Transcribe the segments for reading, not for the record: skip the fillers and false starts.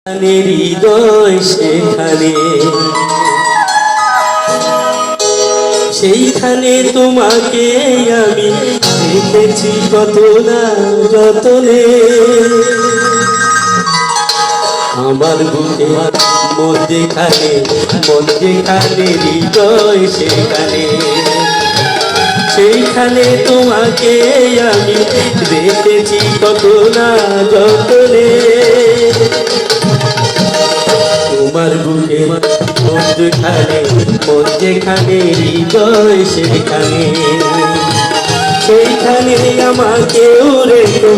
হৃদয় সেখানে, সেইখানে তোমাকে আমি দেখেছি কত না যতনে। আমার বুকে মধ্যেখানে মধ্যেখানে হৃদয় সেখানে, সেইখানে তোমাকে আমি দেখেছি কত না যতনে। তোমার বুকে মধ্যখানে মধ্যখানে হৃদয় সেখানে, সেইখানে আমাকেও রেখো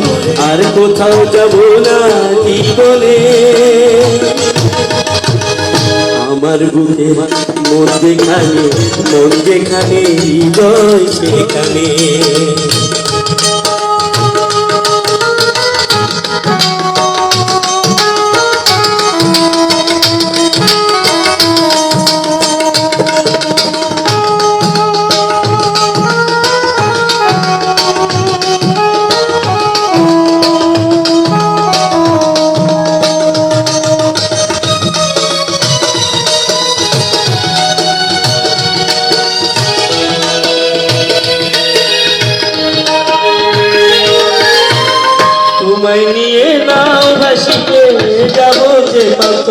আর কোথাও যাব না জীবনে। আমার বুকে মধ্যখানে মধ্যখানে হৃদয় সেখানে। তোমায় নিয়ে নাও ভাসিয়ে যাব যে কত,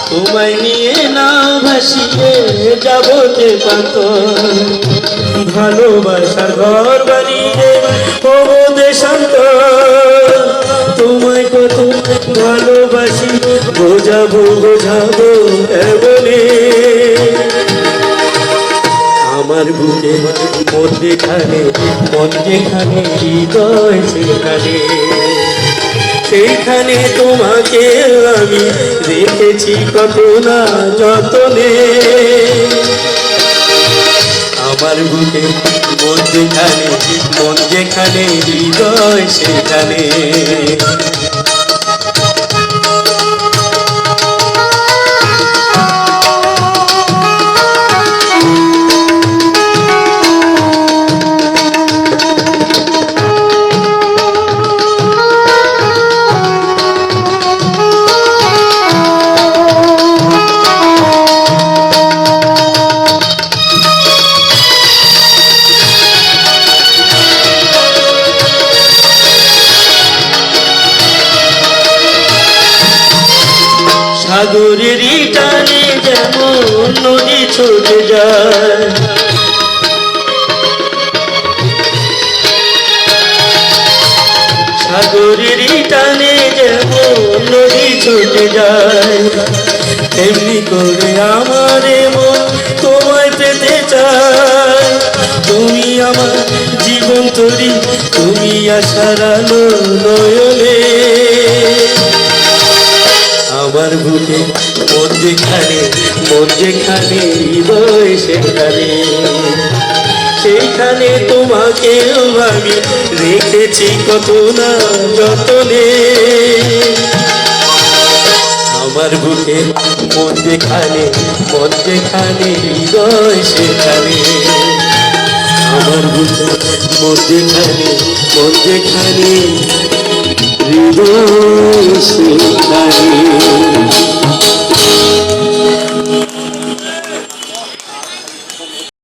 তোমায় নিয়ে নাও ভাসিয়ে যাব যে কত। ভালোবাসার ঘর বানিয়ে হবো দেশান্ত, তোমায় কত ভালোবাসি বোঝাবো বোঝাবো এমনে। আমার বুকে মধ্যখানে মধ্যখানে হৃদয় সেখানে, সেইখানে তোমাকে আমি রেখেছি কত না যতনে। আমার বুকে মধ্যখানে মধ্যখানে হৃদয় সেখানে। সাগরের টানে যেমন নদী ছুটে যায়, সাগরের টানে যেমন নদী ছুটে যায়, তেমনি করে আমার মন তোমায় পেতে চায়। তুমি আমার জীবন তরি, তুমি আশার আলো নয়নে। আমার বুকে মধ্যখানে মধ্যখানে হৃদয় সেখানে, সেইখানে তোমাকে আমি রেখেছি কত না যতনে। আমার বুকে মধ্যখানে মধ্যখানে হৃদয় সেখানে, আমার বুকে মধ্যখানে মধ্যখানে হৃদয় সেখানে।